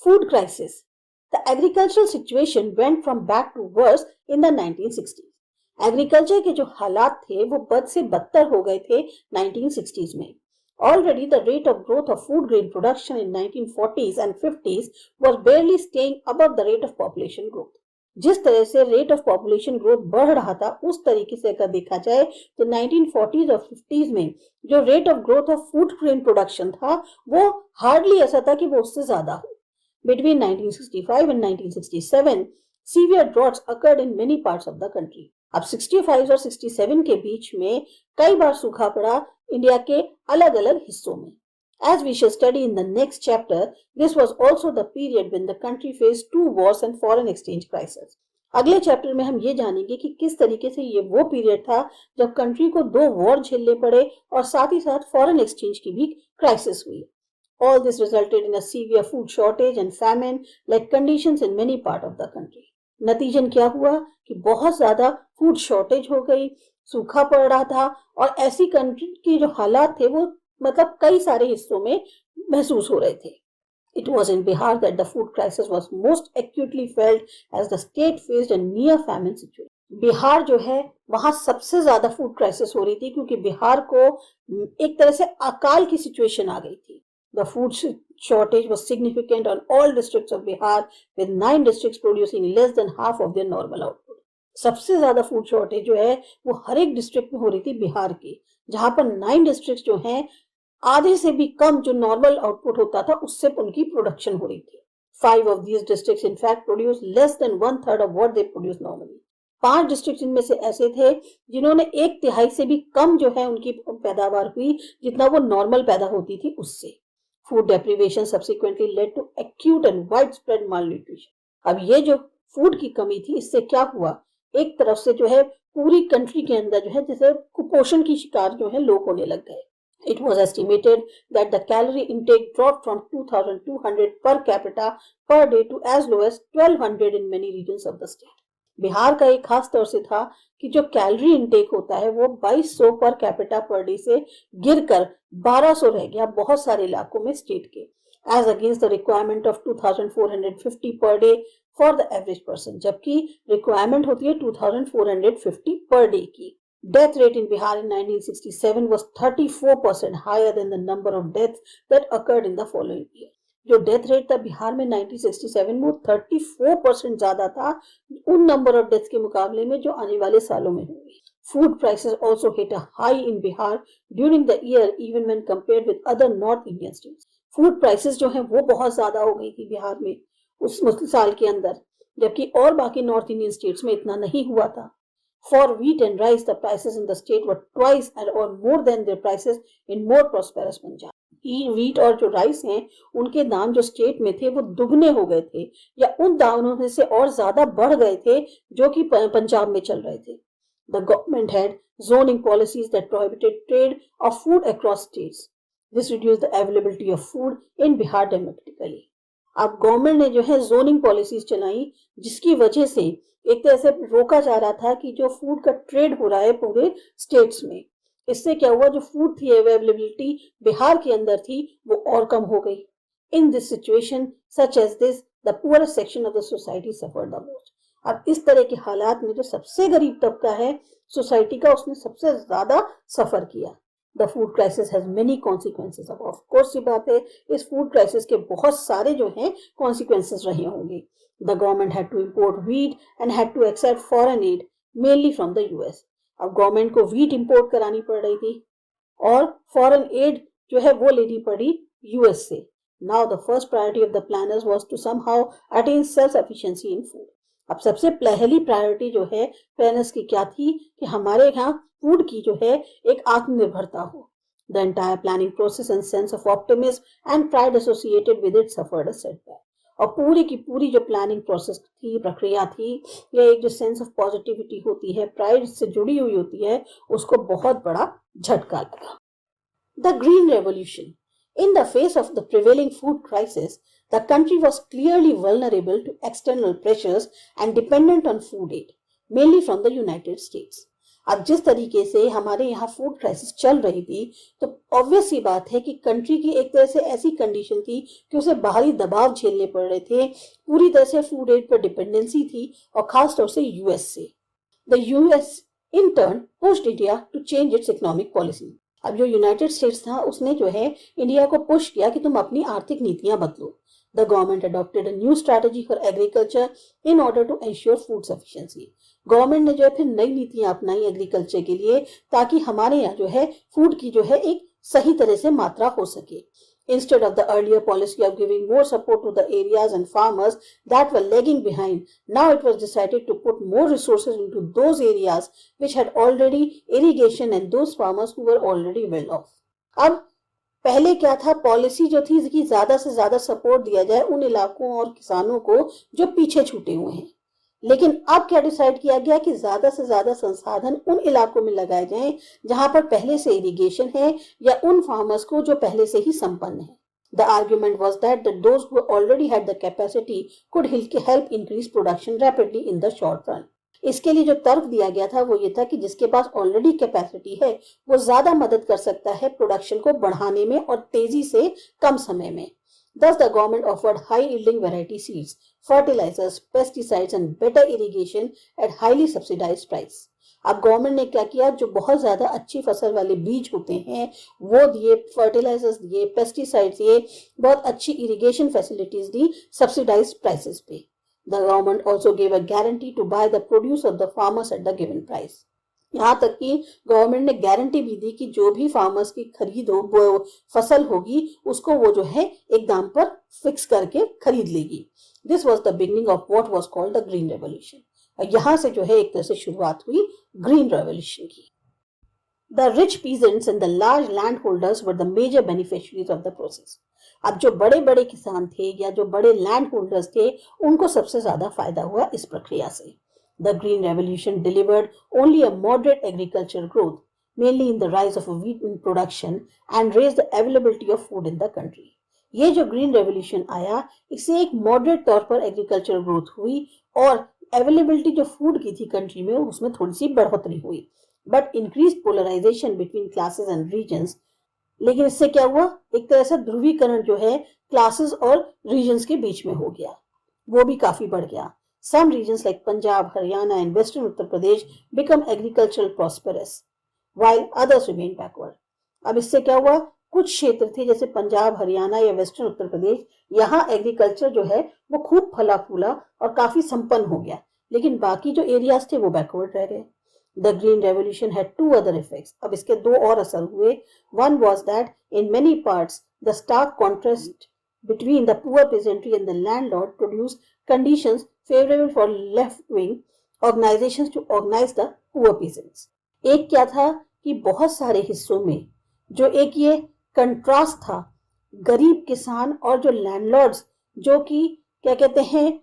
Food crisis. The agricultural situation went from bad to worse in the 1960s. Agriculture के जो हालात थे वो बद से बदतर हो गए थे 1960s में. Already the rate of growth of food grain production in 1940s and 50s was barely staying above the rate of population growth. जिस तरह से रेट ऑफ पॉपुलेशन ग्रोथ बढ़ रहा था उस तरीके से अगर देखा जाए तो 1940s और 50s में जो rate of growth of food grain production था वो हार्डली ऐसा था कि वो उससे ज्यादा हो. Between 1965 and 1967, severe droughts occurred in many parts of the country. अब 65 और 67 के बीच में कई बार सूखा पड़ा इंडिया के अलग अलग हिस्सों में. As we shall study in the next chapter, this was also the period when the country faced two wars and foreign exchange crisis. अगले चैप्टर में हम ये जानेंगे कि किस तरीके से ये वो पीरियड था जब कंट्री को दो वॉर झेलने पड़े और साथ ही साथ फॉरेन एक्सचेंज की भी क्राइसिस हुई. All this resulted in a severe food shortage and famine-like conditions in many parts of the country. नतीजन क्या हुआ कि बहुत ज्यादा फूड शॉर्टेज हो गई, सूखा पड़ रहा था और ऐसी कंट्री की जो हालात थे वो मतलब कई सारे हिस्सों में महसूस हो रहे थे. It was in Bihar that the food crisis was most acutely felt as the state faced a near famine situation. Bihar जो है वहां सबसे ज्यादा फूड क्राइसिस हो रही थी क्योंकि बिहार को एक तरह से अकाल की सिचुएशन आ गई थी. The food shortage was significant on all districts of Bihar, with 9 districts producing less than half of their normal output. सबसे ज्यादा फूड शॉर्टेज जो है वो हर एक डिस्ट्रिक्ट में हो रही थी बिहार की, जहां पर 9 डिस्ट्रिक्ट जो हैं आधे से भी कम जो नॉर्मल आउटपुट होता था उससे उनकी प्रोडक्शन हो रही थी. 5 of these districts in fact produced less than 1/3 of what they produce normally. 5 district इनमें से ऐसे थे जिन्होंने 1/3 से भी कम जो है उनकी पैदावार हुई जितना वो नॉर्मल पैदा होती थी उससे. Food deprivation subsequently led to acute and widespread malnutrition. अब ये जो फूड की कमी थी इससे क्या हुआ, एक तरफ से जो है पूरी कंट्री के अंदर जो है जैसे कुपोषण की शिकार जो है लोग होने लग गए. It was estimated that the calorie intake dropped from 2,200 per capita per day to as low as 1,200 in many regions of the state. Bihar का एक खास तौर से था कि जो कैलोरी इनटेक होता है वो 2200 पर कैपिटा पर डे से गिरकर 1200 रह गया बहुत सारे इलाकों में स्टेट के, as against the requirement of 2450 per day for the average person, जबकि रिक्वायरमेंट होती है 2450 पर डे की. Death rate in Bihar in 1967 was 34% higher than the number of deaths that occurred in the following year. जो death rate था बिहार में 1967 में वो 34% ज्यादा था उन नंबर ऑफ डेथ्स के मुकाबले में जो आने वाले सालों में हुई. Food prices also hit a high in Bihar during the year even when compared with other north Indian states. Food prices जो है वो बहुत ज्यादा हो गई थी बिहार में उस साल के अंदर, जबकि और बाकी नॉर्थ इंडियन स्टेट्स में इतना नहीं हुआ था. For wheat and rice, the prices in the state were twice or more than their prices in more prosperous Punjab. Wheat और जो राइस हैं उनके दाम जो स्टेट में थे वो दुगने हो गए थे या उन दामों में से और ज्यादा बढ़ गए थे जो कि पंजाब में चल रहे थे. The government had zoning policies that prohibited trade of food across states. This reduced the availability of food in Bihar dramatically. अब गवर्नमेंट ने जो है जोनिंग पॉलिसीज चलाई जिसकी वजह से एक तरह से रोका जा रहा था कि जो फूड का ट्रेड हो रहा है पूरे स्टेट्स में, इससे क्या हुआ जो फूड थी अवेलेबिलिटी बिहार के अंदर थी वो और कम हो गई. In this situation such as this the poorest section of the society suffered the most. अब इस तरह के हालात में जो सबसे गरीब तबका है सोसाइटी का उसने सबसे ज्यादा सफर किया. The food crisis has many consequences. अब ऑफ कोर्स ये बात है इस फूड क्राइसिस के बहुत सारे जो हैं कॉन्सिक्वेंसेस रहे होंगे. The government had to import wheat and had to accept foreign aid mainly from the US. अब गवर्नमेंट को व्हीट इंपोर्ट करानी पड़ रही थी और फॉरेन एड जो है वो लेनी पड़ी यूएस से. Now the first priority of the planners was to somehow attain self sufficiency in food. अब सबसे पहली प्रायोरिटी जो है प्लानर्स की क्या थी कि हमारे यहाँ फूड की जो है एक आत्मनिर्भरता हो. The entire planning process and sense of optimism and pride associated with it suffered a setback. और पूरी की पूरी जो प्लानिंग प्रोसेस थी प्रक्रिया थी या एक जो सेंस ऑफ पॉजिटिविटी होती है प्राइड से जुड़ी हुई होती है उसको बहुत बड़ा झटका लगा. The green revolution. In the face of the prevailing food crisis, the country was clearly vulnerable to external pressures and dependent on food aid, mainly from the United States. अब जिस तरीके से हमारे यहाँ फूड क्राइसिस चल रही थी, तो ऑब्वियस सी बात है कि कंट्री की एक तरह से ऐसी कंडीशन थी कि उसे बाहरी दबाव झेलने पड़ रहे थे, पूरी तरह से फूड एड पर डिपेंडेंसी थी, और खास तौर से यूएस से। The US in turn pushed India to change its economic policy. अब जो यूनाइटेड स्टेट्स था, उसने जो है इंडिया को पुश किया कि तुम अपनी आर्थिक नीतियां बदलो। The government adopted a new strategy for agriculture in order to ensure food sufficiency. Government ने जो है फिर नई नीतियां अपनाई एग्रीकल्चर के लिए, ताकि हमारे यहाँ जो है फूड की जो है एक सही तरह से मात्रा हो सके। Instead of the earlier policy of giving more support to the areas and farmers that were lagging behind, now it was decided to put more resources into those areas which had already irrigation and those farmers who were already well off. अब पहले क्या था, policy जो थी कि ज्यादा से ज्यादा सपोर्ट दिया जाए उन इलाकों और किसानों को जो पीछे छूटे हुए हैं। लेकिन अब क्या डिसाइड किया गया कि ज्यादा से ज्यादा संसाधन उन इलाकों में लगाए जाएं जहां पर पहले से इरिगेशन है, या उन फार्मर्स को जो पहले से ही संपन्न है। The argument was that those who already had the capacity could help increase production rapidly in the short run. इसके लिए जो तर्क दिया गया था वो ये था कि जिसके पास ऑलरेडी कैपेसिटी है वो ज्यादा मदद कर सकता है प्रोडक्शन को बढ़ाने में और तेजी से कम समय में। Thus the government offered high yielding variety seeds, fertilizers, pesticides and better irrigation at highly subsidized price. अब गवर्नमेंट ने क्या किया, जो बहुत ज्यादा अच्छी फसल वाले बीज होते हैं वो दिए, फर्टिलाइजर्स दिए, पेस्टिसाइड्स दिए, बहुत अच्छी इरिगेशन फैसिलिटीज दी सब्सिडाइज्ड प्राइसेस पे। The government also gave a guarantee to buy the produce of the farmers at the given price. यहाँ तक कि गवर्नमेंट ने गारंटी भी दी कि जो भी फार्मर्स की खरीद हो, वो फसल होगी, उसको वो जो है एक दाम पर फिक्स करके खरीद लेगी। This was the beginning of what was called the green revolution. और यहाँ से जो है एक तरह से शुरुआत हुई ग्रीन रेवोल्यूशन की। The rich peasants and the large landholders were the major beneficiaries of the process. अब जो बड़े बड़े किसान थे या जो बड़े लैंड होल्डर्स थे, उनको सबसे ज्यादा फायदा हुआ इस प्रक्रिया से। The Green Revolution delivered only a moderate agricultural growth, mainly in the rise of wheat production and raised the availability of food in the country. ये जो ग्रीन रेवोल्यूशन आया, इससे एक मॉडरेट तौर पर एग्रीकल्चरल ग्रोथ हुई और अवेलेबिलिटी जो फूड की थी कंट्री में उसमें थोड़ी सी बढ़ोतरी हुई। But increase polarisation between classes and regions. लेकिन इससे क्या हुआ, एक तरह से ध्रुवीकरण जो है क्लासेस और रीजन्स के बीच में हो गया, वो भी काफी बढ़ गया। Some regions like Punjab, Haryana and Western Uttar Pradesh become agricultural prosperous, while others remain backward. अब इससे क्या हुआ, कुछ क्षेत्र थे जैसे पंजाब, हरियाणा या वेस्टर्न उत्तर प्रदेश, यहाँ एग्रीकल्चर जो है वो खूब फला फूला और काफी संपन्न हो गया, लेकिन बाकी जो एरियाज थे वो बैकवर्ड रह गए। The Green Revolution had two other effects. अब इसके दो और असर हुए। One was that in many parts the stark contrast between the poor peasantry and the landlord produced conditions favorable for left-wing organizations to organize the poor peasants. एक क्या था कि बहुत सारे हिस्सों में जो एक ये कंट्रास्ट था, गरीब किसान और जो लैंडलॉर्ड्स, जो कि क्या कहते हैं,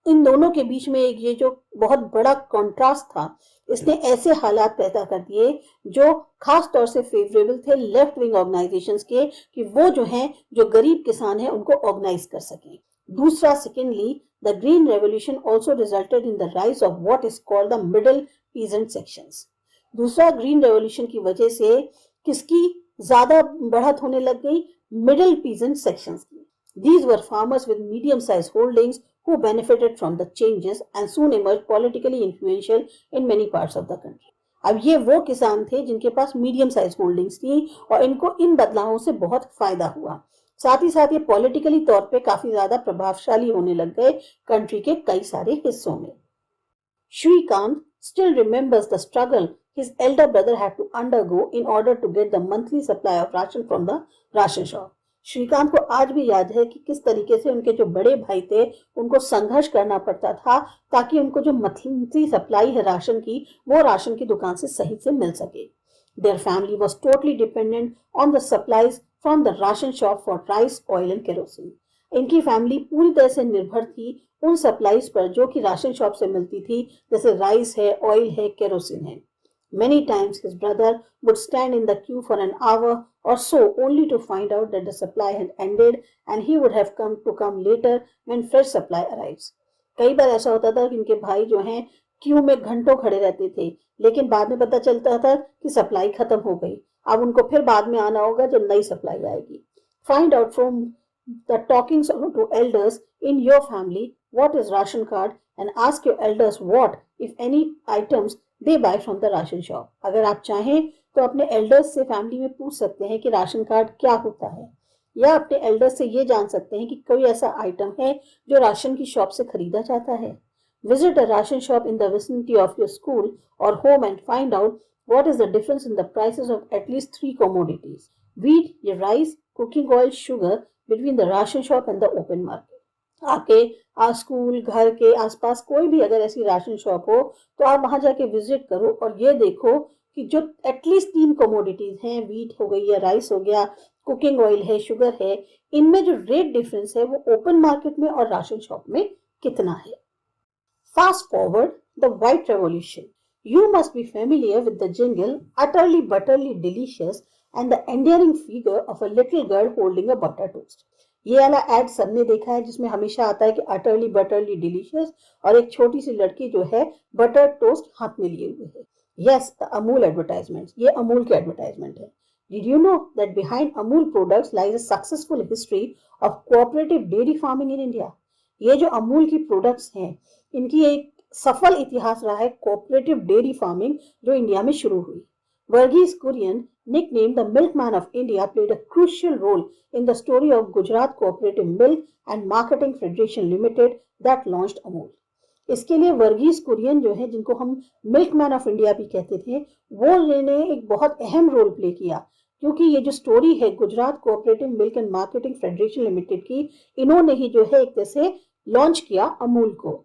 इन दोनों के बीच में एक ये जो बहुत बड़ा कॉन्ट्रास्ट था, इसने ऐसे हालात पैदा कर दिए जो खास तौर से फेवरेबल थे लेफ्ट विंग ऑर्गेनाइजेशंस के, कि वो जो हैं जो गरीब किसान हैं उनको ऑर्गेनाइज कर सकें। दूसरा, secondly, the green revolution also resulted in the rise of what is called the middle peasant sections. दूसरा, ग्रीन रेवोल्यूशन की वजह से किसकी ज्यादा बढ़त होने लग गई, मिडिल पीजेंट सेक्शंस की। These were farmers with medium-sized holdings who benefited from the changes and soon emerged politically influential in many parts of the country. अब ये वो किसान थे जिनके पास मीडियम साइज होल्डिंग्स थी और इनको इन बदलावों से बहुत फायदा हुआ। साथ ही साथ ये पॉलिटिकली तौर पे काफी ज्यादा प्रभावशाली होने लग गए कंट्री के कई सारे हिस्सों में। Shrikant still remembers the struggle his elder brother had to undergo in order to get the monthly supply of ration from the ration shop. Shrikant को आज भी याद है कि किस तरीके से उनके जो बड़े भाई थे उनको संघर्ष करना पड़ता था ताकि उनको जो मंथली सप्लाई है राशन की, वो राशन की दुकान से सही से मिल सके। Their family was totally dependent on the supplies from the ration shop for rice, oil and kerosene. इनकी फैमिली पूरी तरह से निर्भर थी उन सप्लाईज पर जो कि राशन शॉप से मिलती थी, जैसे राइस है, ऑयल है, केरोसिन है। Many times his brother would stand in the queue for an hour or so only to find out that the supply had ended and he would have come later when fresh supply arrives. कई बार ऐसा होता था कि इनके भाई जो हैं Q में घंटों खड़े रहते थे, लेकिन बाद में पता चलता था कि सप्लाई खत्म हो गई। अब उनको फिर बाद में आना होगा जब नई सप्लाई आएगी। Find out from the talkings to elders in your family what is ration card and ask your elders what if any items they buy from the ration shop. अगर आप चाहें तो अपने एल्डर्स से फैमिली में पूछ सकते हैं कि राशन कार्ड क्या होता है, या अपने एल्डर्स से ये जान सकते हैं कि कोई ऐसा आइटम है जो राशन की शॉप से खरीदा जाता है। Visit a ration shop in the vicinity of your school or home and find out what is the difference in the prices of at least three commodities: wheat, rice, cooking oil, sugar between the ration shop and the open market. आके school घर के आसपास कोई भी अगर ऐसी ration shop हो तो आप वहां जाके विजिट करो और ये देखो कि जो एटलीस्ट 3 कमोडिटीज हैं, वीट हो गई या राइस हो गया, कुकिंग ऑयल है, शुगर है, इनमें जो रेट डिफरेंस है वो ओपन मार्केट में और राशन शॉप में कितना है। Fast forward the White Revolution. You must be familiar with the jingle utterly butterly delicious and the endearing figure of a little girl holding a butter toast. ये वाला add सबने देखा है जिसमें हमेशा आता है कि अटरली बटरली डिलीशियस और एक छोटी सी लड़की जो है बटर टोस्ट हाथ में लिए हुए है। यस, द अमूल एडवर्टाइजमेंट, ये अमूल के एडवर्टाइजमेंट है। Did you know that behind Amul products lies a successful history of cooperative dairy farming in India? ये जो अमूल की प्रोडक्ट्स हैं इनकी एक सफल इतिहास रहा है कोऑपरेटिव डेयरी फार्मिंग जो इंडिया में शुरू हुई। Varghese Kurien, nicknamed the milkman of India, played a crucial role in the story of Gujarat Cooperative Milk and Marketing Federation Limited that launched Amul. इसके लिए वर्गीस कुरियन जो है, जिनको हम मिल्कमैन ऑफ इंडिया भी कहते थे, वो ने एक बहुत अहम रोल प्ले किया, क्योंकि ये जो स्टोरी है Gujarat cooperative milk and marketing federation limited की, इन्होंने ही जो है एक तरह से लॉन्च किया अमूल को।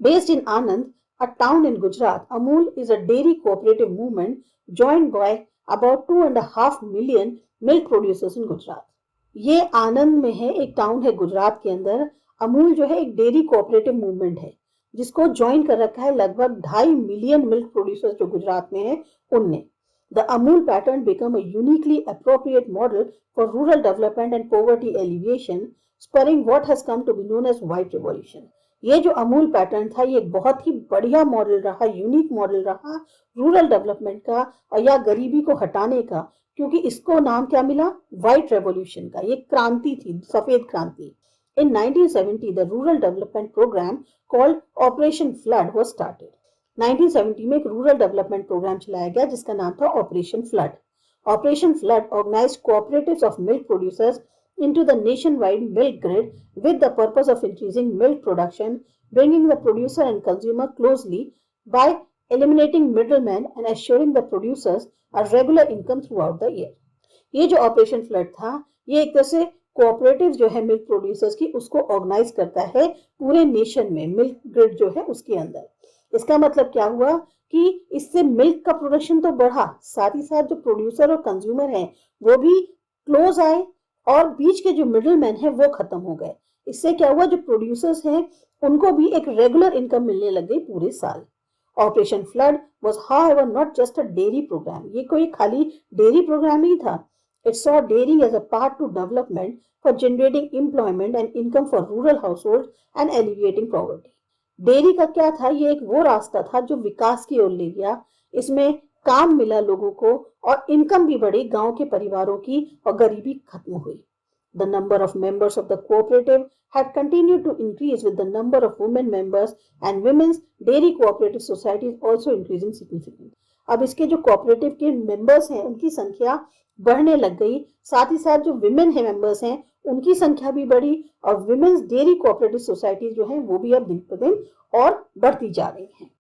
Based in Anand, a town in Gujarat, Amul is a dairy cooperative movement joined by about 2.5 million milk producers in Gujarat. ये आनंद में है, एक टाउन है गुजरात के अंदर। अमूल जो है एक डेयरी कोऑपरेटिव मूवमेंट है जिसको ज्वाइन कर रखा है लगभग 2.5 मिलियन मिल्क प्रोड्यूसर्स जो गुजरात में है उनने। The Amul pattern became a uniquely appropriate model for rural development and poverty alleviation, spurring what has come to be known as White Revolution. ये जो अमूल पैटर्न था ये एक बहुत ही बढ़िया मॉडल रहा, यूनिक मॉडल रहा रूरल डेवलपमेंट का और या गरीबी को हटाने का, क्योंकि इसको नाम क्या मिला, व्हाइट रेवोल्यूशन का। ये क्रांति थी, सफेद क्रांति। In 1970 the rural development programme called operation flood was started. 1970 में एक रूरल डेवलपमेंट प्रोग्राम चलाया गया जिसका नाम था operation flood. Operation flood organised cooperatives of milk producers into the nationwide milk grid with the purpose of increasing milk production, bringing the producer and consumer closely by eliminating middlemen and assuring the producers a regular income throughout the year. ये जो operation flood था ये एक तरह से cooperative जो है milk producers की उसको ऑर्गेनाइज करता है पूरे नेशन में, मिल्क ग्रिड जो है उसके अंदर। इसका मतलब क्या हुआ कि इससे मिल्क का प्रोडक्शन तो बढ़ा, साथ ही साथ जो प्रोड्यूसर और कंज्यूमर हैं वो भी क्लोज आए और बीच के जो मिडिल मैन है वो खत्म हो गए। इससे क्या हुआ, जो प्रोड्यूसर्स हैं उनको भी एक रेगुलर इनकम मिलने लग गई पूरे साल। Operation flood was however not just a dairy programme, ये कोई खाली डेयरी प्रोग्राम नहीं था। It saw dairy as a part to development for generating employment and income for rural household and alleviating poverty. Dairy का क्या था, ये एक वो रास्ता था जो विकास की ओर ले गया। इसमें काम मिला लोगों को और इनकम भी बढ़ी गांव के परिवारों की और गरीबी खत्म हुई। The number of members of the cooperative had continued to increase with the number of women members and women's dairy cooperative societies also increasing significantly. अब इसके जो कोऑपरेटिव के मेंबर्स हैं उनकी संख्या बढ़ने लग गई, साथ ही साथ जो विमेन है मेंबर्स हैं उनकी संख्या भी बढ़ी और विमेन्स डेयरी कोऑपरेटिव सोसाइटीज जो हैं वो भी अब दिन पर दिन और बढ़ती जा रही हैं।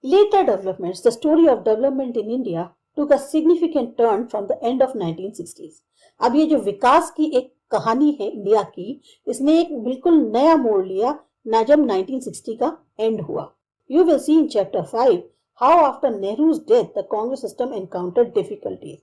Later developments, the story of development in India took a significant turn from the end of 1960s. अब ये जो विकास की एक कहानी है इंडिया की, इसने एक बिल्कुल नया मोड़ लिया ना जब 1960 का एंड हुआ। You will see in chapter 5 how after Nehru's death the Congress system encountered difficulties.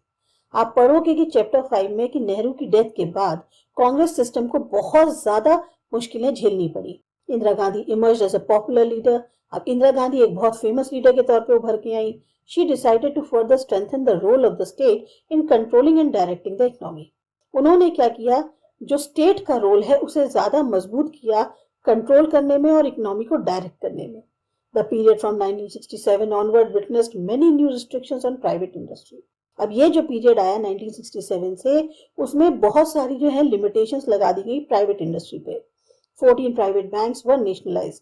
आप पढ़ोगे कि चैप्टर 5 में कि नेहरू की डेथ के बाद कांग्रेस सिस्टम को बहुत ज्यादा मुश्किलें झेलनी पड़ी। Indira Gandhi emerged as a popular leader. अब इंदिरा गांधी एक बहुत फेमस लीडर के तौर पे उभर के आई। She decided to further strengthen the role of the state in controlling and directing the economy. उन्होंने क्या किया, जो स्टेट का रोल है उसे ज्यादा मजबूत किया कंट्रोल करने में और इकोनॉमी को डायरेक्ट करने में। The period from 1967 onward witnessed many new restrictions on private industry. अब ये जो पीरियड आया 1967 से, उसमें बहुत सारी जो है लिमिटेशंस लगा दी गई प्राइवेट इंडस्ट्री पे। 14 प्राइवेट बैंक्स वर नेशनलाइज,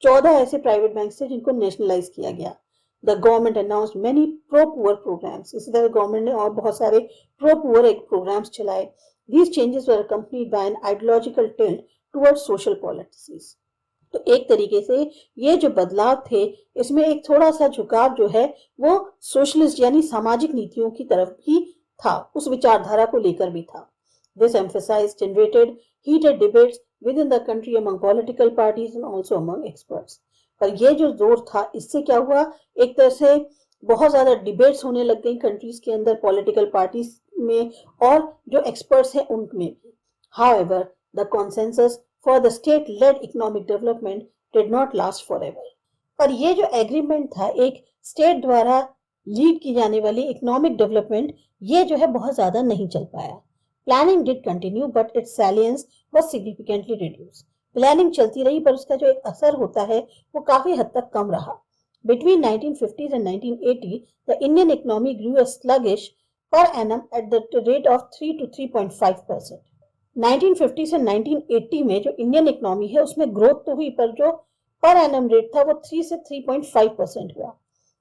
14 ऐसे प्राइवेट बैंक्स थे जिनको नेशनलाइज किया गया। The government announced many pro poor programmes, इसी तरह गवर्नमेंट ने और बहुत सारे प्रो पुअर प्रोग्राम्स चलाए। These changes were accompanied by an ideological tilt towards social policies. तो एक तरीके से ये जो बदलाव थे, इसमें एक थोड़ा सा झुकाव जो है वो सोशलिस्ट यानी सामाजिक नीतियों की तरफ भी था, उस विचारधारा को लेकर भी था। This emphasise generated heated debates within the country among political parties and also among experts. पर ये जो जोर था, इससे क्या हुआ, एक तरह से बहुत ज्यादा डिबेट्स होने लग गई कंट्रीज के अंदर, पॉलिटिकल पार्टीज में और जो एक्सपर्ट्स हैं उनमें भी। However, the consensus for the state-led economic development did not last forever. पर ये जो एग्रीमेंट था एक स्टेट द्वारा लीड की जाने वाली इकोनॉमिक डेवलपमेंट, ये जो है बहुत ज्यादा नहीं चल पाया। Planning did continue, but its salience was significantly reduced. Planning चलती रही पर उसका जो एक असर होता है वो काफी हद तक कम रहा। Between 1950s and 1980, the Indian economy grew a sluggish per annum at the rate of 3 to 3.5%. 1950 से 1980 में जो इंडियन इकोनॉमी है उसमें ग्रोथ तो हुई, पर जो पर एनम रेट था वो 3 से 3.5% हुआ।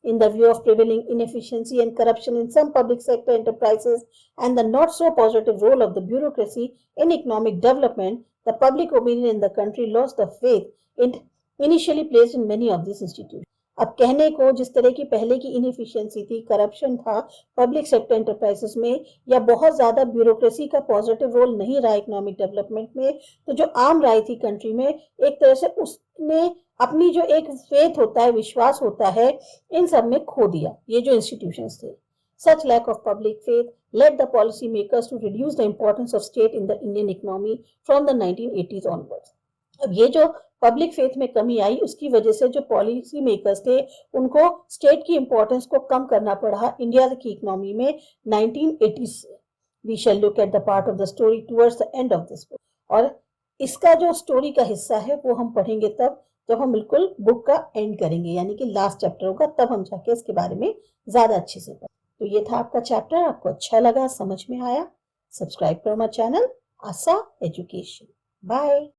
In the view of prevailing inefficiency and corruption in some public sector enterprises and the not so positive role of the bureaucracy in economic development, the public opinion in the country lost the faith it initially placed in many of these institutions. अब कहने को जिस तरह की पहले की inefficiency थी, corruption था पब्लिक सेक्टर एंटरप्राइजेस में, या बहुत ज्यादा ब्यूरोक्रेसी का पॉजिटिव रोल नहीं रहा इकोनॉमिक डेवलपमेंट में, तो जो आम राय थी कंट्री में, एक तरह से उसने अपनी जो एक फेथ होता है, विश्वास होता है, इन सब में खो दिया ये जो इंस्टीट्यूशंस थे। Such lack of public faith led the policy makers to reduce the importance of state in the Indian economy from the 1980s onwards. अब ये जो पब्लिक फेथ में कमी आई, उसकी वजह से जो पॉलिसी मेकर्स थे उनको स्टेट की इंपॉर्टेंस को कम करना पड़ा इंडिया की इकोनॉमी में 1980s से। We shall look at the part of the story towards the end of this book, और इसका जो स्टोरी का हिस्सा है वो हम पढ़ेंगे तब जब हम बिल्कुल बुक का एंड करेंगे, यानी कि लास्ट चैप्टर होगा, तब हम जाके इसके बारे में ज्यादा अच्छे से पढ़ेंगे। तो ये था आपका चैप्टर, आपको अच्छा लगा, समझ में आया? सब्सक्राइब करो हमारा चैनल आसा एजुकेशन। बाय।